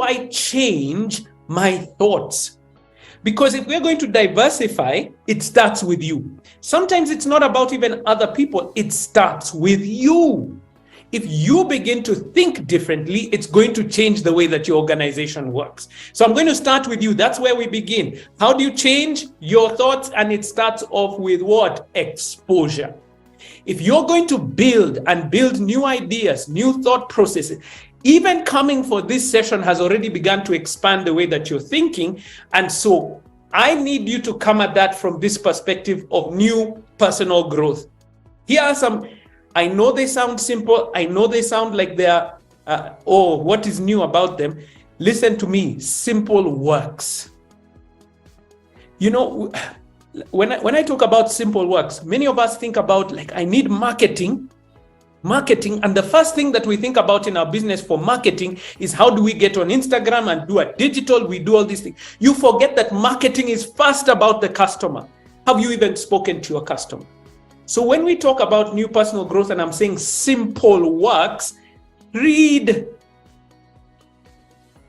I change my thoughts? Because if we're going to diversify, it starts with you. Sometimes it's not about even other people, it starts with you. If you begin to think differently, it's going to change the way that your organization works. So I'm going to start with you. That's where we begin. How do you change your thoughts? And it starts off with what? Exposure. If you're going to build new ideas, new thought processes, even coming for this session has already begun to expand the way that you're thinking. And so I need you to come at that from this perspective of new personal growth. Here are some, I know they sound simple. I know they sound like they're, what is new about them? Listen to me, simple works. You know, when I talk about simple works, many of us think about like, I need marketing, and the first thing that we think about in our business for marketing is how do we get on Instagram and do a digital, we do all these things. You forget that marketing is first about the customer. Have you even spoken to your customer? So when we talk about new personal growth and I'm saying simple works, read.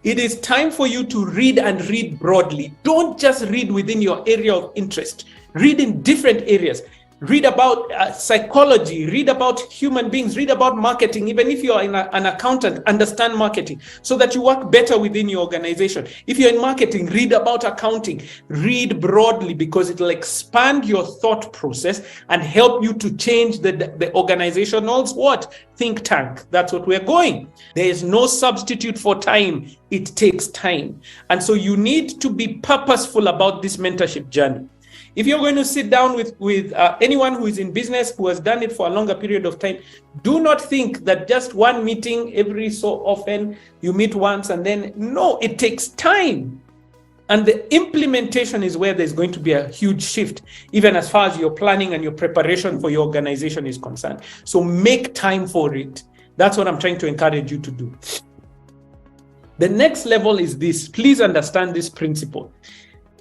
It is time for you to read and read broadly. Don't just read within your area of interest. Read in different areas. Read about psychology, read about human beings, read about marketing. Even if you're an accountant, understand marketing so that you work better within your organization. If you're in marketing, read about accounting. Read broadly because it will expand your thought process and help you to change the organizational's what? Think tank. That's what we're going. There is no substitute for time. It takes time. And so you need to be purposeful about this mentorship journey. If you're going to sit down with anyone who is in business, who has done it for a longer period of time, do not think that just one meeting every so often, you meet once and then, no, it takes time. And the implementation is where there's going to be a huge shift, even as far as your planning and your preparation for your organization is concerned. So make time for it. That's what I'm trying to encourage you to do. The next level is this. Please understand this principle.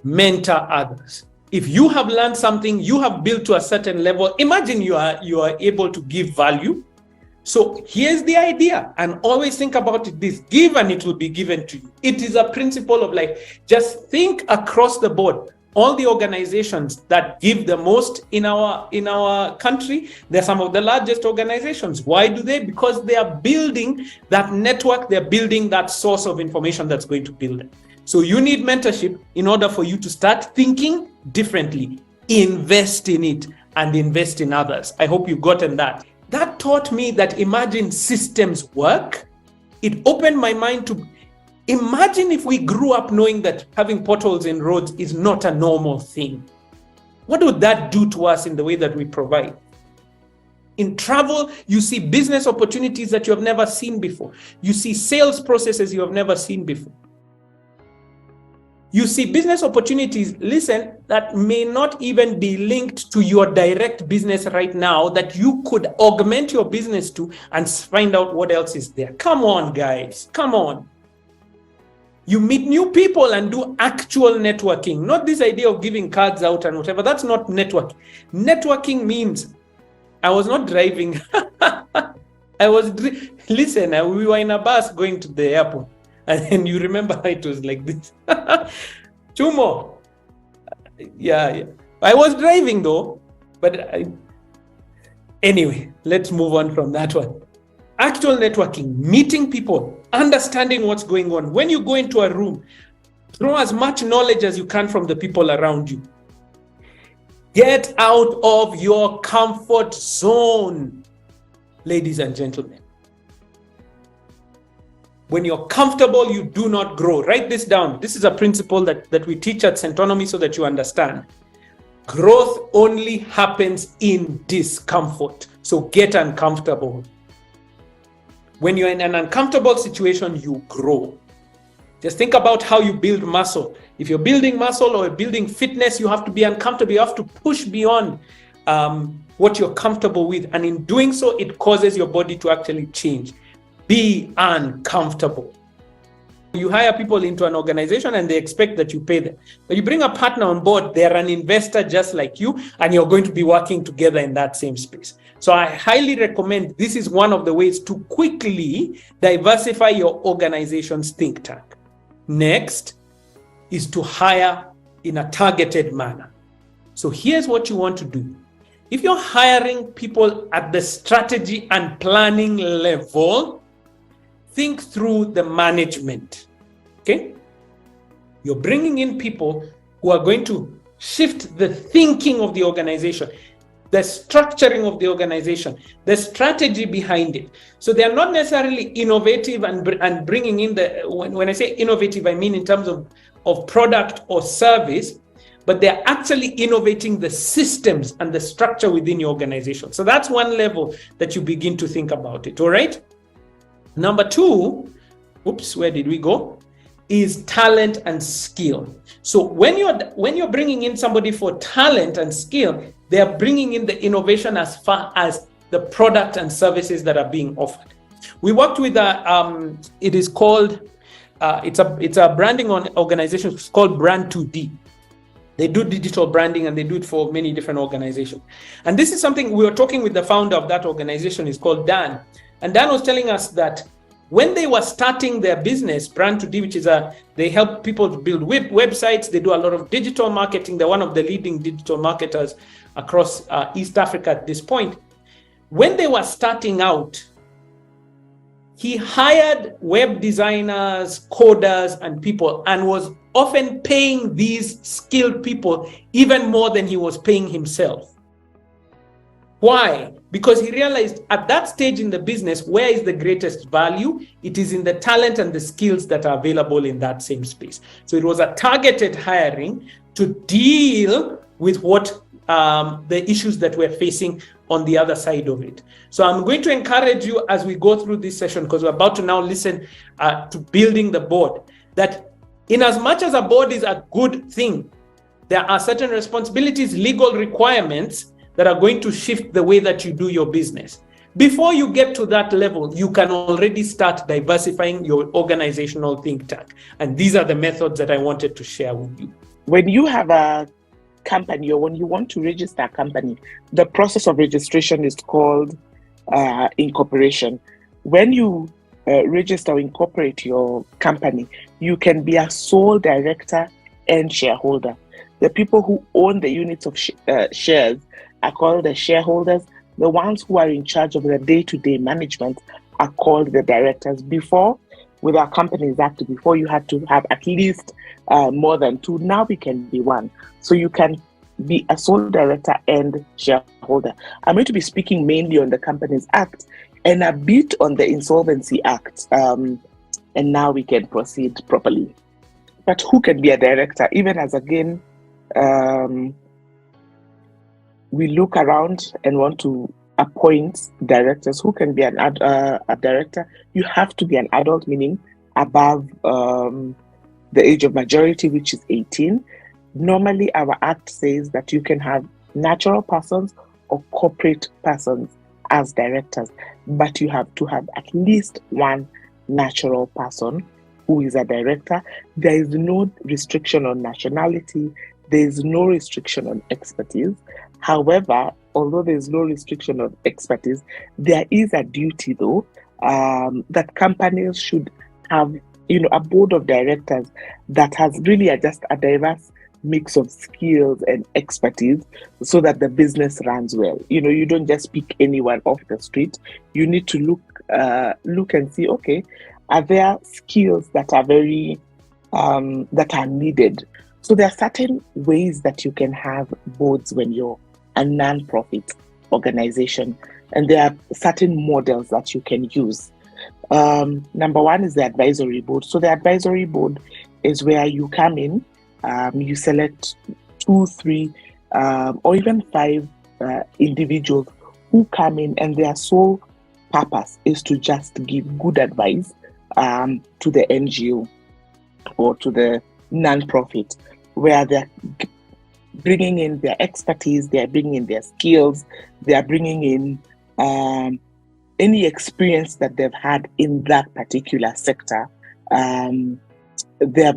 Mentor others. If you have learned something, you have built to a certain level, imagine you are able to give value. So here's the idea, and always think about it, this: give and it will be given to you. It is a principle of like, just think across the board. All the organizations that give the most in our country, they're some of the largest organizations. Why do they? Because they are building that network, they're building that source of information that's going to build it. So you need mentorship in order for you to start thinking differently. Invest in it and invest in others. I hope you've gotten that. That taught me that imagine systems work. It opened my mind to imagine if we grew up knowing that having potholes in roads is not a normal thing. What would that do to us in the way that we provide? In travel, you see business opportunities that you have never seen before. You see sales processes you have never seen before. You see business opportunities, listen, that may not even be linked to your direct business right now, that you could augment your business to and find out what else is there. Come on, guys, come on. You meet new people and do actual networking, not this idea of giving cards out and whatever. That's not networking. Networking means I was not driving. Listen, we were in a bus going to the airport. And then you remember it was like this. Chumo. Yeah. I was driving though. But anyway, let's move on from that one. Actual networking, meeting people, understanding what's going on. When you go into a room, throw as much knowledge as you can from the people around you. Get out of your comfort zone, ladies and gentlemen. When you're comfortable, you do not grow. Write this down. This is a principle that we teach at Centonomy so that you understand. Growth only happens in discomfort. So get uncomfortable. When you're in an uncomfortable situation, you grow. Just think about how you build muscle. If you're building muscle or building fitness, you have to be uncomfortable. You have to push beyond what you're comfortable with. And in doing so, it causes your body to actually change. Be uncomfortable. You hire people into an organization and they expect that you pay them. But you bring a partner on board, they're an investor just like you, and you're going to be working together in that same space. So I highly recommend, this is one of the ways to quickly diversify your organization's think tank. Next is to hire in a targeted manner. So here's what you want to do. If you're hiring people at the strategy and planning level, think through the management, okay? You're bringing in people who are going to shift the thinking of the organization, the structuring of the organization, the strategy behind it. So they are not necessarily innovative and bringing in when I say innovative, I mean in terms of product or service, but they're actually innovating the systems and the structure within your organization. So that's one level that you begin to think about it, all right? Number two, where did we go? Is talent and skill. So when you're bringing in somebody for talent and skill, they are bringing in the innovation as far as the product and services that are being offered. We worked with it is called it's a branding organization. It's called Brand 2D. They do digital branding and they do it for many different organizations. And this is something we were talking with the founder of that organization. Is called Dan. And Dan was telling us that when they were starting their business, Brand 2D, which is they help people to build websites. They do a lot of digital marketing. They're one of the leading digital marketers across East Africa at this point. When they were starting out, he hired web designers, coders, and people, and was often paying these skilled people even more than he was paying himself. Why? Because he realized at that stage in the business, where is the greatest value? It is in the talent and the skills that are available in that same space. So it was a targeted hiring to deal with what the issues that we're facing on the other side of it. So I'm going to encourage you as we go through this session, because we're about to now listen to building the board, that in as much as a board is a good thing, there are certain responsibilities, legal requirements that are going to shift the way that you do your business. Before you get to that level, you can already start diversifying your organizational think tank. And these are the methods that I wanted to share with you. When you have a company or when you want to register a company, the process of registration is called incorporation. When you register or incorporate your company, you can be a sole director and shareholder. The people who own the units of shares are called the shareholders. The ones who are in charge of the day-to-day management are called the directors. Before, with our Companies Act, before you had to have at least more than two. Now we can be one. So you can be a sole director and shareholder. I'm going to be speaking mainly on the Companies Act and a bit on the Insolvency Act. And now we can proceed properly. But who can be a director? Even as again, we look around and want to appoint directors. Who can be a director? You have to be an adult, meaning above the age of majority, which is 18. Normally, our act says that you can have natural persons or corporate persons as directors, but you have to have at least one natural person who is a director. There is no restriction on nationality. There is no restriction on expertise. However, although there is no restriction on expertise, there is a duty, though, that companies should have, a board of directors that has really just a diverse mix of skills and expertise, so that the business runs well. You don't just pick anyone off the street. You need to look and see, okay, are there skills that are very that are needed? So there are certain ways that you can have boards when you're a non-profit organization, and there are certain models that you can use. Number one is the advisory board. So the advisory board is where you come in, you select 2, 3, or even 5 individuals who come in, and their sole purpose is to just give good advice to the NGO or to the non-profit, where they're bringing in their expertise, they're bringing in their skills, they're bringing in any experience that they've had in that particular sector. They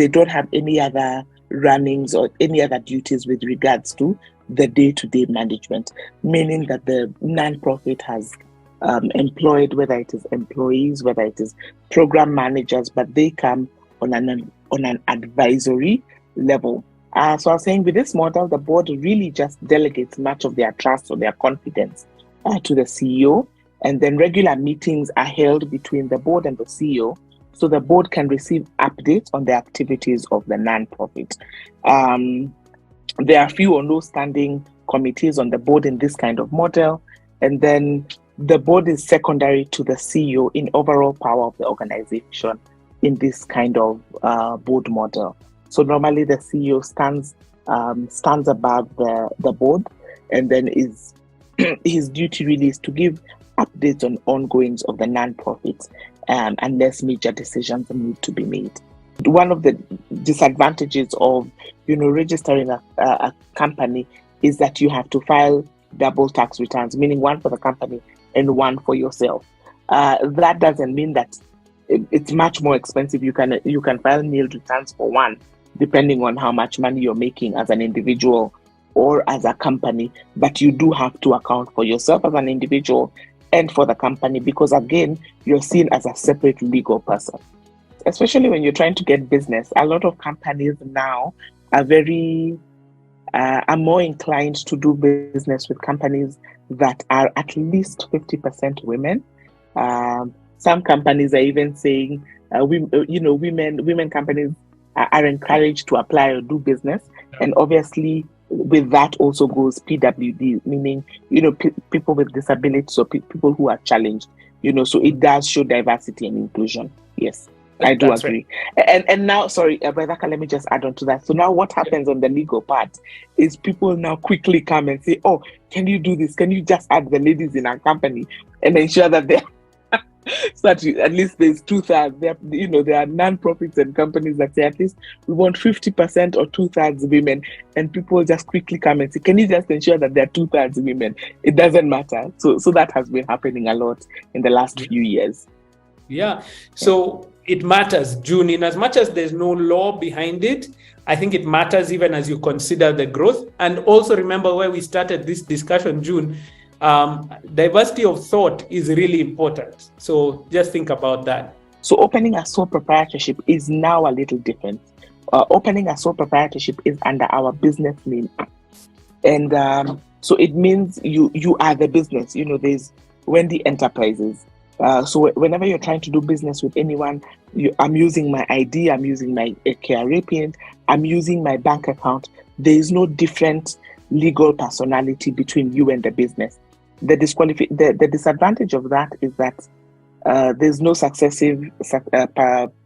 don't have any other runnings or any other duties with regards to the day-to-day management, meaning that the non-profit has employed, whether it is employees, whether it is program managers, but they come on an advisory level. So I was saying with this model, the board really just delegates much of their trust or their confidence to the CEO, and then regular meetings are held between the board and the CEO, so the board can receive updates on the activities of the non-profit. There are few or no standing committees on the board in this kind of model, and then the board is secondary to the CEO in overall power of the organization in this kind of board model. So normally the CEO stands above the board, and then his duty really is to give updates on ongoings of the non-profits unless major decisions need to be made. One of the disadvantages of registering a company is that you have to file double tax returns, meaning one for the company and one for yourself. That doesn't mean that it's much more expensive. You can file nil returns for one, depending on how much money you're making as an individual or as a company, but you do have to account for yourself as an individual and for the company, because again, you're seen as a separate legal person. Especially when you're trying to get business, a lot of companies now are more inclined to do business with companies that are at least 50% women. Some companies are even saying, women companies are encouraged to apply or do business, and obviously with that also goes PWD, meaning people with disabilities or people who are challenged. So it does show diversity and inclusion. Yes. I do agree. Right. And now, sorry, Brother, let me just add on to that. So now what happens on the legal part is people now quickly come and say, oh, can you do this? Can you just add the ladies in our company and ensure that they're so that at least there's 2/3. There are non-profits and companies that say at least we want 50% or 2/3 women, and people just quickly come and say, can you just ensure that there are 2/3 women? It doesn't matter. So that has been happening a lot in the last few years. Yeah. So it matters, June, in as much as there's no law behind it. I think it matters even as you consider the growth. And also remember where we started this discussion, June, diversity of thought is really important. So just think about that. So opening a sole proprietorship is now a little different. Opening a sole proprietorship is under our business name. And so it means you are the business. There's Wendy Enterprises. So whenever you're trying to do business with anyone, I'm using my ID, I'm using my KRA pin, I'm using my bank account. There is no different legal personality between you and the business. The disadvantage of that is that there's no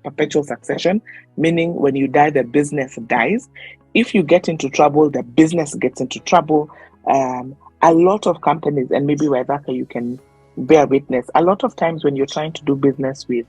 perpetual succession, meaning when you die, the business dies. If you get into trouble, the business gets into trouble. A lot of companies, and maybe Waivaka, you can bear witness, a lot of times when you're trying to do business with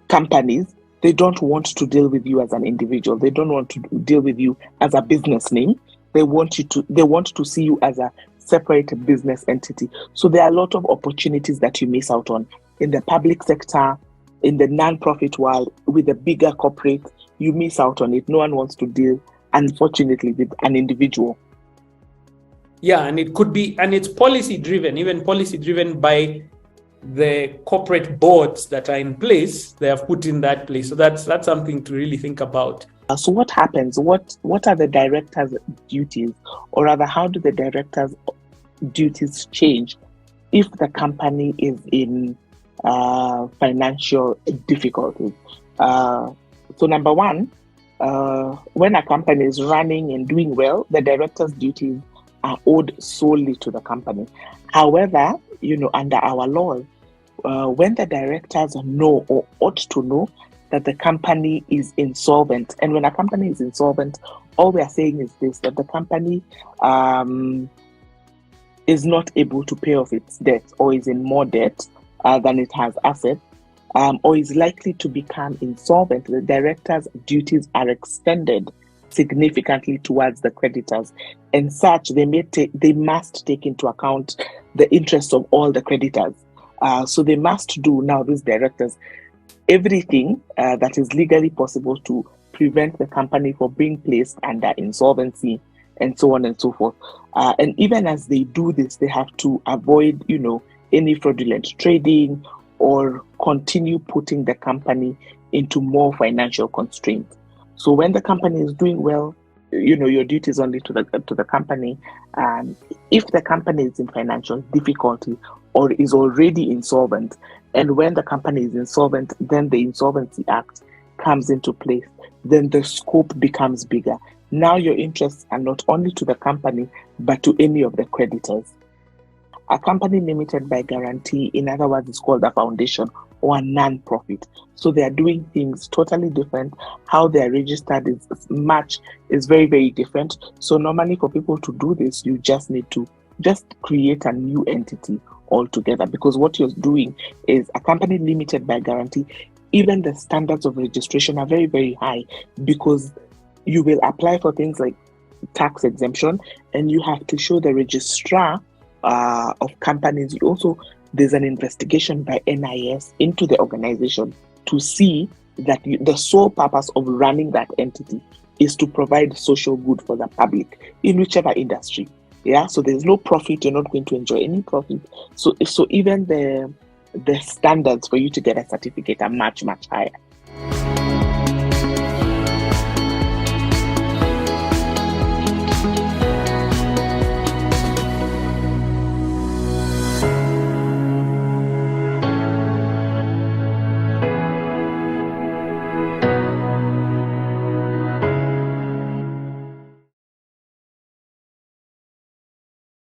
companies, they don't want to deal with you as an individual. They don't want to deal with you as a business name. They want to see you as a separate business entity. So there are a lot of opportunities that you miss out on in the public sector, in the non-profit world, with the bigger corporate. You miss out on it. No one wants to deal, unfortunately, with an individual. Yeah, and it could be, and it's policy driven, even policy driven by the corporate boards that are in place. They have put in that place. So that's something to really think about. So what happens? What are the directors' duties, or rather, how do the directors' duties change if the company is in financial difficulties? So number one, when a company is running and doing well, the directors' duties are owed solely to the company. However, under our laws, when the directors know or ought to know that the company is insolvent, and when a company is insolvent, all we are saying is this, that the company is not able to pay off its debt, or is in more debt than it has assets, or is likely to become insolvent, the directors' duties are extended significantly towards the creditors. And such, they must take into account the interests of all the creditors. So they must do now, these directors, everything that is legally possible to prevent the company from being placed under insolvency, and so on and so forth. And even as they do this, they have to avoid, any fraudulent trading or continue putting the company into more financial constraints. So when the company is doing well, your duty is only to the company. If the company is in financial difficulty or is already insolvent, and when the company is insolvent, then the Insolvency Act comes into place. Then the scope becomes bigger. Now your interests are not only to the company, but to any of the creditors. A company limited by guarantee, in other words, is called a foundation or a non-profit. So they are doing things totally different. How they are registered is very, very different. So normally for people to do this, you just need to just create a new entity altogether, because what you're doing is a company limited by guarantee. Even the standards of registration are very, very high, because you will apply for things like tax exemption, and you have to show the registrar of companies. There's an investigation by NIS into the organization to see that the sole purpose of running that entity is to provide social good for the public in whichever industry. Yeah, so there's no profit. You're not going to enjoy any profit. So even the standards for you to get a certificate are much, much higher.